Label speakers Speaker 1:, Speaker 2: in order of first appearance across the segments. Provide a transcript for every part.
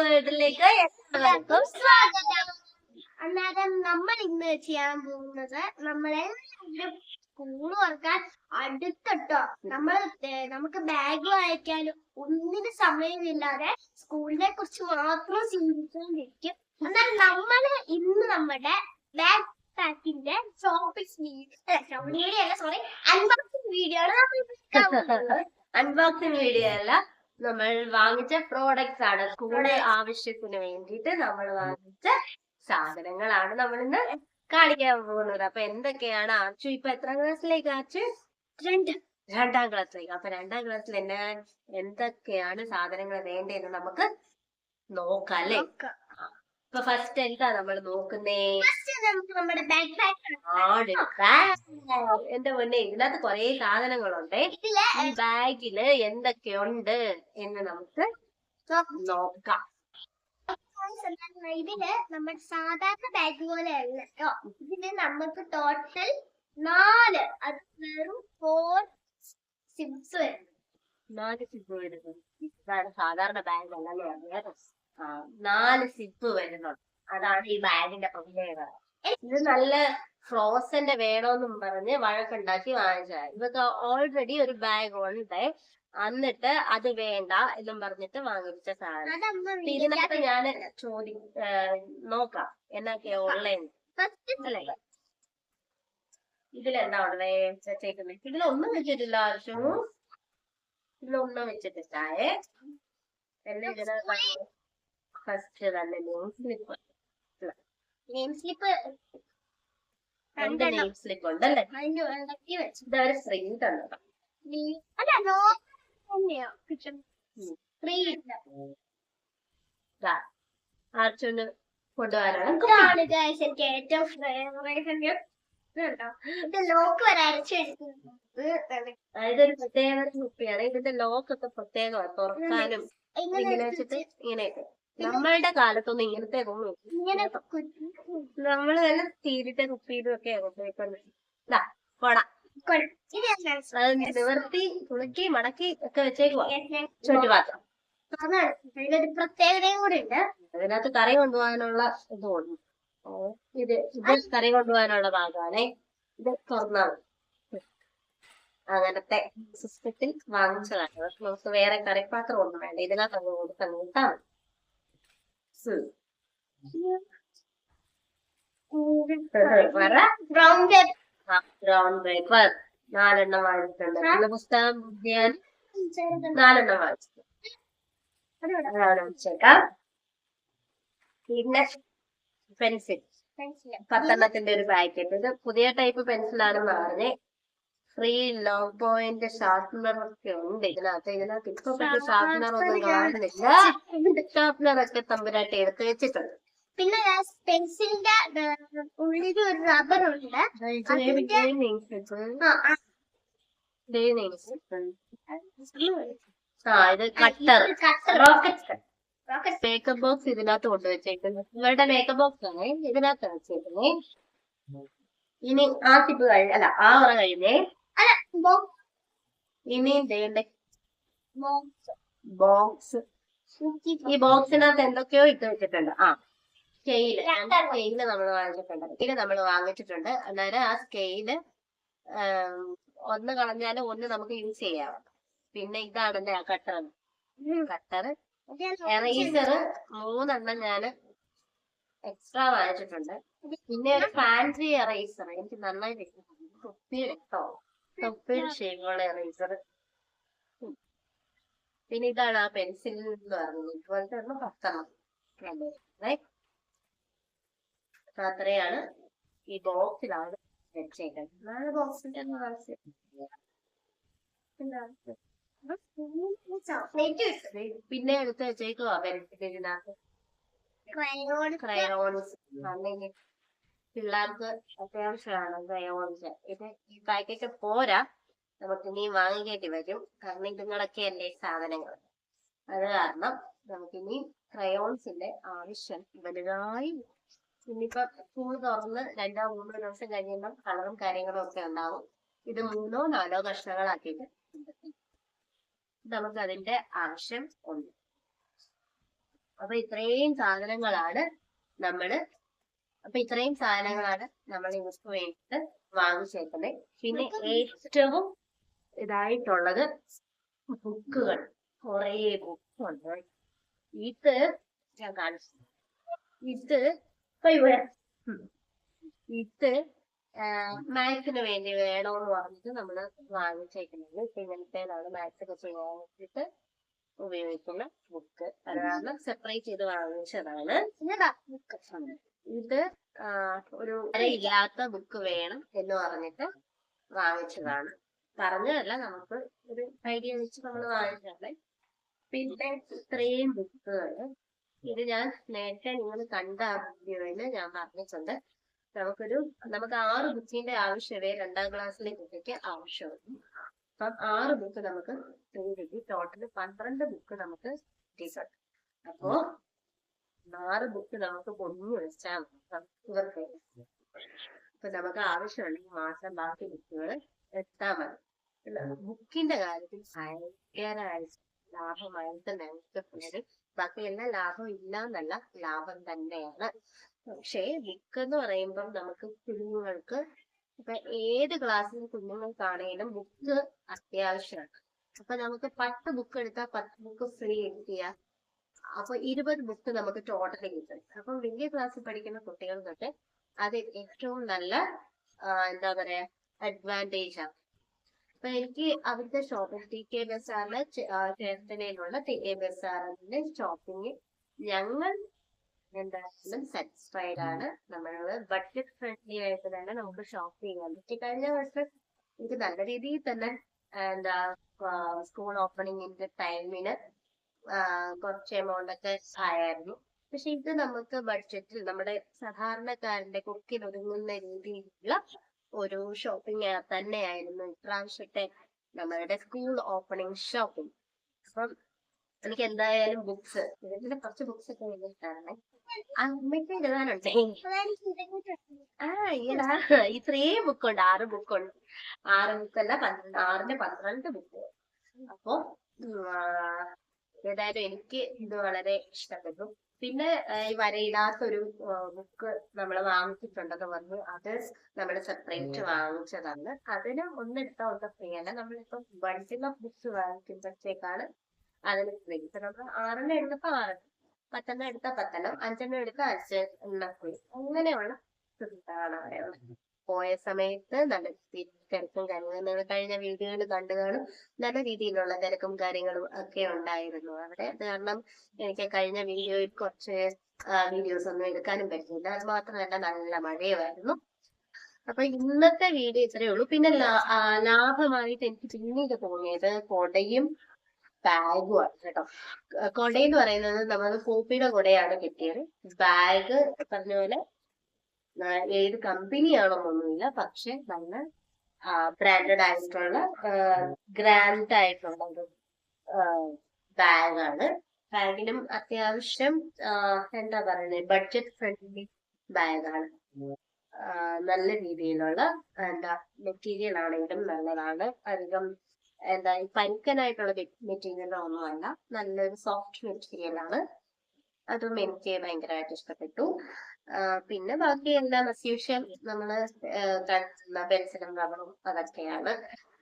Speaker 1: വീട്ടിലേക്ക് എല്ലാവർക്കും സ്വാഗതം. അന്നേരം നമ്മൾ ഇന്ന് ചെയ്യാൻ പോകുന്നത് നമ്മളെല്ലാവരും സ്കൂൾ തുറക്കാൻ അടുത്തിട്ടോ നമുക്ക് ബാഗ് വായിക്കാനും ഒന്നിനും സമയമില്ലാതെ സ്കൂളിനെ കുറിച്ച് മാത്രം ചിന്തിച്ചുകൊണ്ടിരിക്കും. എന്നാൽ ഇന്ന് നമ്മുടെ ബാഗ് പാക്കിന്റെ അൺബോക്സിംഗ് വീഡിയോ ആണ് അൺബോക്സിംഗ് വീഡിയോ അല്ല, നമ്മൾ വാങ്ങിച്ച പ്രോഡക്ട്സ് ആണ്. സ്കൂളിലെ ആവശ്യത്തിന് വേണ്ടിയിട്ട് നമ്മൾ വാങ്ങിച്ച സാധനങ്ങളാണ് നമ്മൾ ഇന്ന് കാണിക്കാൻ പോകുന്നത്. അപ്പൊ എന്തൊക്കെയാണ്? ആർച്ചു ഇപ്പൊ എത്രാം ക്ലാസ്സിലേക്ക്? ആർച്ചു രണ്ടാം ക്ലാസ്സിലേക്ക്. അപ്പൊ രണ്ടാം ക്ലാസ്സിൽ എന്തൊക്കെയാണ് സാധനങ്ങൾ വേണ്ടതെന്ന് നമുക്ക് നോക്കാം അല്ലേ? ഇപ്പൊ ഫസ്റ്റ് എന്താ നമ്മൾ നോക്കുന്നേ? എന്റെ മുന്നേ ഇതിനകത്ത് കൊറേ സാധനങ്ങളുണ്ട്. ഈ ബാഗില് എന്തൊക്കെയുണ്ട് എന്ന് നമുക്ക് നോക്കാം. ഇതില് നമ്മുടെ സാധാരണ ബാഗ് പോലെ അല്ല കേട്ടോ. ഇതില് നമുക്ക് ടോട്ടൽ 4, അത് വെറും 4 സിബ്സ് വരും. 4 സിബ് വരുന്നു. ഇതാണ് സാധാരണ ബാഗ് അല്ലേ? 4 സിബ് വരുന്നുണ്ട്. അതാണ് ഈ ബാഗിന്റെ പ്രത്യേകത. ഇത് നല്ല ഫ്രോസന്റെ വേണമെന്നും പറഞ്ഞ് വഴക്കുണ്ടാക്കി വാങ്ങിച്ചത്. ഇവർക്ക് ഓൾറെഡി ഒരു ബാഗ് ഉണ്ട്, എന്നിട്ട് അത് വേണ്ട എന്നും പറഞ്ഞിട്ട് വാങ്ങിച്ച സാധനം. ഇതിനകത്ത് ഞാൻ നോക്കാം എന്നൊക്കെയാ ഉള്ളതെന്ന് അല്ലേ. ഇതിലെന്താ ഉള്ളേ വെച്ചേക്കുന്നത്? ഇതിലൊന്നും വെച്ചിട്ടില്ല ആർക്കും. ഇതിലൊന്നും വെച്ചിട്ടില്ലേ. എന്നെ ഇതിന് ഫസ്റ്റ് തന്നെ നെയിം സ്ലിപ്പ് നെയിം സ്ലിപ്പ് ഉണ്ടല്ലേ? ഇതൊരു ഫ്രീ തന്നതാ. ആർച്ചൊന്ന് കൊണ്ടുപോകാനാണ്. എനിക്ക് ഏറ്റവും ഇതൊരു പ്രത്യേക കുപ്പിയാണ്. ഇതിന്റെ ലോക്കൊക്കെ പ്രത്യേകമാണ്, തുറക്കാനും ഇങ്ങനെ വെച്ചിട്ട് ഇങ്ങനെയൊക്കെ. നമ്മളുടെ കാലത്തൊന്നും ഇങ്ങനത്തെ നമ്മള് തന്നെ സ്റ്റീലിന്റെ കുപ്പിയിലും ഒക്കെ കൊട നിവർത്തി തുളുക്കി മടക്കി ഒക്കെ വെച്ചേക്കുവാ ചുറ്റുപാത്രം. അതിനൊരു പ്രത്യേകതയും കൂടി ഉണ്ട്. അതിനകത്ത് കറി കൊണ്ടുപോകാനുള്ള ഇതുണ്ട്. ഇത് കറി കൊണ്ടുപോകാനുള്ള ഭാഗമാണേ. ഇത് തുറന്നാണ്. അങ്ങനത്തെ സിസ്റ്റത്തിൽ വാങ്ങിച്ചതാണ്. പക്ഷെ നമുക്ക് വേറെ കറിപ്പാത്രം ഒന്നും വേണ്ട. ഇതിനകത്ത് അങ്ങ് കൊടുത്തങ്ങിട്ടാണ്. ബ്രൗൺ പേപ്പർ 4 വാങ്ങിച്ചിട്ടുണ്ട്. പുസ്തകം ഞാൻ 4 വാങ്ങിച്ചിട്ടുണ്ട്. പിന്നെ പെൻസിൽ 10 ഒരു പാക്കറ്റ്. ഇത് പുതിയ ടൈപ്പ് പെൻസിലാണെന്ന് പറഞ്ഞ് ഫ്രീ ലോങ് പോയിന്റ് ഷാർപ്നർ ഒക്കെ ഉണ്ട് ഇതിനകത്ത്. ഇപ്പൊ ഷാർപ്നർ ഒന്നും കാണുന്നില്ല. ഷാർപ്നർ ഒക്കെ തമ്പുരാട്ടി എടുത്ത് വെച്ചിട്ടുണ്ട്. പിന്നെ പെൻസിലിന്റെ ഉള്ളിൽ ഒരു റബ്ബർ ഉണ്ട്. ഇത് കട്ടർ, റോക്കറ്റ് മേക്കപ്പ് ബോക്സ് ഇതിനകത്ത് കൊണ്ടുവച്ചേക്കുന്നത്. ഇവരുടെ മേക്കപ്പ് ബോക്സ് ആണ് ഇതിനകത്ത് വെച്ചേക്കുന്നത്. ഇനി ആ സിപ്പ് അല്ല ആ ഉറ കഴിഞ്ഞേ. ഇനി ബോക്സ്. ഈ ബോക്സിനകത്ത് എന്തൊക്കെയോ ഇട്ട് വെച്ചിട്ടുണ്ട്. സ്കെയില് നമ്മൾ വാങ്ങിച്ചിട്ടുണ്ട്. അന്നേരം ആ സ്കെയില് ഒന്ന് കളഞ്ഞാല് ഒന്ന് നമുക്ക് യൂസ് ചെയ്യാം. പിന്നെ ഇതാണല്ലേ ആ കട്ടർ. എറേസർ 3 ഞാൻ എക്സ്ട്രാ വാങ്ങിച്ചിട്ടുണ്ട്. പിന്നെ ഒരു ഫാൻസി എറേസർ എനിക്ക് നന്നായിട്ട് തൊപ്പിയുടെ ഷേപ്പുള്ള എറേസർ. പിന്നെ ഇതാണ് ആ പെൻസിൽ എന്ന് പറയുന്നത്. ഇതുപോലത്തെ 10. അത്രയാണ് ഈ ബോക്സിലാണ് വെച്ചേക്കുന്നത്. ബോക്സിന്റെ പിന്നെ എടുത്ത് വെച്ചേക്കുവാ പെൻസിലിനകത്ത് ക്രയോൺസ്. പിള്ളേർക്ക് അത്യാവശ്യമാണ് ക്രയോൺസ്. ഇത് ഈ പാക്കറ്റ് പോരാ, നമുക്ക് ഇനി വാങ്ങിക്കേണ്ടി വരും. കാരണം ഇതുങ്ങളൊക്കെ അല്ലേ സാധനങ്ങൾ. അത് കാരണം നമുക്കിനി ക്രയോൺസിന്റെ ആവശ്യം വലുതായി. ഇനിയിപ്പോ സ്കൂൾ തുറന്ന് 2-3 ദിവസം കഴിയുമ്പോൾ കളറും കാര്യങ്ങളും ഒക്കെ ഉണ്ടാവും. ഇത് 3-4 കഷ്ണങ്ങളാക്കിയിട്ട് നമുക്ക് അതിന്റെ ആവശ്യം ഉണ്ട്. അപ്പൊ ഇത്രയും സാധനങ്ങളാണ് നമ്മള് ഇവർക്ക് വേണ്ടിയിട്ട് വാങ്ങിച്ചേക്കുന്നത്. പിന്നെ ഏറ്റവും ഇതായിട്ടുള്ളത് ബുക്കുകൾ. കുറേ ബുക്കുണ്ട്. ഇത് ഞാൻ കാണിച്ചു. ഇത് മാത്സിന് വേണ്ടി വേണോന്ന് പറഞ്ഞിട്ട് നമ്മള് വാങ്ങിച്ചേക്കുന്നത്. ഇങ്ങനത്തേതാണ് മാത്സ് ഒക്കെ ചെയ്യാൻ വേണ്ടിട്ട് ഉപയോഗിക്കുന്ന ബുക്ക്. അത് കാരണം സെപ്പറേറ്റ് ചെയ്ത് വാങ്ങിച്ചതാണ്. ഇത് ഒരു ഇല്ലാത്ത ബുക്ക് വേണം എന്ന് പറഞ്ഞിട്ട് വാങ്ങിച്ചതാണ്. പറഞ്ഞതല്ല, നമുക്ക് ഒരു ഐഡിയ വെച്ച് നമ്മൾ വാങ്ങിച്ചതാണ്. പിന്നെ ഇത്രയും ബുക്കുകൾ. ഇത് ഞാൻ നേരത്തെ നിങ്ങൾ കണ്ട വീഡിയോയില് ഞാൻ പറഞ്ഞിട്ടുണ്ട്. നമുക്ക് 6 ബുക്കിന്റെ ആവശ്യമേ 2ാം ക്ലാസ്സിലെ കുട്ടിക്ക് ആവശ്യമുള്ളൂ. അപ്പം 6 ബുക്ക് നമുക്ക് കിട്ടി. ടോട്ടല് 12 ബുക്ക് നമുക്ക് കിട്ടിയിട്ടുണ്ട്. അപ്പോ 6 ബുക്ക് നമുക്ക് പൊന്നു വെച്ചാൽ ഇവർക്ക്. അപ്പൊ നമുക്ക് ആവശ്യമുണ്ടെങ്കിൽ മാസം ബാക്കി ബുക്കുകൾ എടുത്താൽ മതി. ബുക്കിന്റെ കാര്യത്തിൽ ഭയങ്കരമായിട്ട് ലാഭമായിട്ട് ഞങ്ങൾക്ക് ബാക്കി എല്ലാം ലാഭം ഇല്ല എന്നല്ല, ലാഭം തന്നെയാണ്. പക്ഷേ ബുക്ക് എന്ന് പറയുമ്പം നമുക്ക് കുഞ്ഞുങ്ങൾക്ക് ഇപ്പൊ ഏത് ക്ലാസ്സിലെ കുഞ്ഞുങ്ങൾക്കാണെങ്കിലും ബുക്ക് അത്യാവശ്യമാണ്. അപ്പൊ നമുക്ക് 10 ബുക്ക് എടുത്താൽ 10 ബുക്ക് ഫ്രീ ചെയ്യാം. അപ്പൊ 20 ബുക്ക് നമുക്ക് ടോട്ടലി കിട്ടും. അപ്പം വലിയ ക്ലാസ്സിൽ പഠിക്കുന്ന കുട്ടികൾക്കൊക്കെ അത് ഏറ്റവും നല്ല എന്താ പറയാ അഡ്വാൻറ്റേജ് ആണ്. അപ്പൊ എനിക്ക് അവിടുത്തെ ഷോപ്പിംഗ് TK ബസാറിലെ ചേർത്തലയിലുള്ള TK ബസാറിന്റെ ഷോപ്പിംഗ് ഞങ്ങൾ എന്തായാലും സാറ്റിസ്ഫൈഡ് ആണ്. നമ്മള് ബഡ്ജറ്റ് ഫ്രണ്ട്ലി ആയിട്ട് തന്നെ നമുക്ക് ഷോപ്പ് ചെയ്യാൻ പറ്റി. കഴിഞ്ഞ വർഷം എനിക്ക് നല്ല രീതിയിൽ തന്നെ എന്താ സ്കൂൾ ഓപ്പണിങ്ങിന്റെ ടൈമിന് കുറച്ച് എമൗണ്ട് ഒക്കെ ആയിരുന്നു. പക്ഷെ ഇത് നമുക്ക് ബഡ്ജറ്റിൽ നമ്മുടെ സാധാരണക്കാരന്റെ കുക്കിന് ഒതുങ്ങുന്ന രീതിയിലുള്ള ഒരു ഷോപ്പിംഗ് തന്നെയായിരുന്നു ഇപ്രാവശ്യത്തെ നമ്മളുടെ സ്കൂൾ ഓപ്പണിംഗ് ഷോപ്പിംഗ്. അപ്പം എനിക്ക് എന്തായാലും ബുക്സ്, ഇതിന്റെ കുറച്ച് ബുക്സ് ഒക്കെ വേണ്ടിയിട്ടാണ്. അമ്മയ്ക്ക് എഴുതാനുണ്ട്. ഇത്രയും ബുക്കുണ്ട്. 6 ബുക്കുണ്ട്. 6 ബുക്കല്ല, 6ന്റെ 12 ബുക്ക്. അപ്പൊ ഏതായാലും എനിക്ക് ഇത് വളരെ ഇഷ്ടപ്പെട്ടു. പിന്നെ ഈ വരയിടാത്തൊരു ബുക്ക് നമ്മൾ വാങ്ങിച്ചിട്ടുണ്ടെന്ന് പറഞ്ഞു. അത് നമ്മൾ സെപ്പറേറ്റ് വാങ്ങിച്ചതാണ്. അതിന് ഒന്നെടുത്താൽ ഒന്ന് ഫ്രീ അല്ല. നമ്മളിപ്പം ബണ്ടിൽ ഓഫ് ബുക്സ് വാങ്ങിക്കുമ്പോഴത്തേക്കാണ് അതിന് ഫ്രീ. ഇപ്പൊ നമ്മൾ 6 എടുത്തപ്പോ 6, 10 എടുത്താൽ 10, 5 എടുത്താൽ 5 ഫ്രീ. അങ്ങനെയുള്ള സുഹൃത്താണ് പറയുന്നത്. പോയ സമയത്ത് നല്ല തിരക്കും കാര്യങ്ങളും കഴിഞ്ഞ വീഡിയോയിൽ കണ്ടു കാണും. നല്ല രീതിയിലുള്ള തിരക്കും കാര്യങ്ങളും ഒക്കെ ഉണ്ടായിരുന്നു അവിടെ. കാരണം എനിക്ക് കഴിഞ്ഞ വീഡിയോയിൽ കുറച്ച് വീഡിയോസ് ഒന്നും എടുക്കാനും പറ്റില്ല. അത് മാത്രമല്ല നല്ല മഴയുമായിരുന്നു. അപ്പൊ ഇന്നത്തെ വീഡിയോ ഇത്രയേ ഉള്ളൂ. പിന്നെ ലാഭമായിട്ട് എനിക്ക് പിന്നീട് തോന്നിയത് കൊടയും ബാഗും ആണ് കേട്ടോ. കൊടയെന്ന് പറയുന്നത് നമ്മൾ കോപ്പിയുടെ കൊടയാണ് കിട്ടിയത്. ബാഗ് പറഞ്ഞ പോലെ ഏത് കമ്പനിയാണോന്നൊന്നുമില്ല, പക്ഷെ നല്ല ബ്രാൻഡഡ് ആയിട്ടുള്ള ഗ്രാൻഡ് ആയിട്ടുള്ള ഒരു ബാഗാണ്. ബാഗിനും അത്യാവശ്യം എന്താ പറയുന്നത് ബഡ്ജറ്റ് ഫ്രണ്ട്ലി ബാഗാണ്. നല്ല രീതിയിലുള്ള എന്താ മെറ്റീരിയൽ ആണെങ്കിലും നല്ലതാണ്. അധികം എന്താ പരുക്കനായിട്ടുള്ള മെറ്റീരിയൽ ഒന്നുമല്ല, നല്ലൊരു സോഫ്റ്റ് മെറ്റീരിയൽ ആണ്. അതും എനിക്ക് ഭയങ്കരമായിട്ട് ഇഷ്ടപ്പെട്ടു. പിന്നെ ബാക്കി എല്ലാം as usual നമ്മള് പെൻസിലും റബറും അതൊക്കെയാണ്.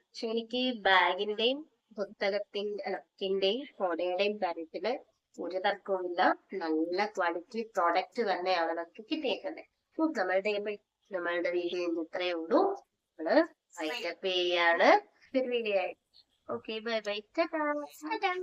Speaker 1: പക്ഷെ എനിക്ക് ബാഗിന്റെയും ബുക്കിന്റെയും കൊടയുടെയും കാര്യത്തില് ഒരു തർക്കവുമില്ല. നല്ല ക്വാളിറ്റി പ്രോഡക്റ്റ് തന്നെയാണ് നമുക്ക് കിട്ടിയേക്കുന്നത്. നമ്മളുടെ വീഡിയോ ഇത്രയേ ഉള്ളൂ. നമ്മള് വൈൻഡപ്പ് ചെയ്യാണ് വീഡിയോ ആയി. Okay, bye bye.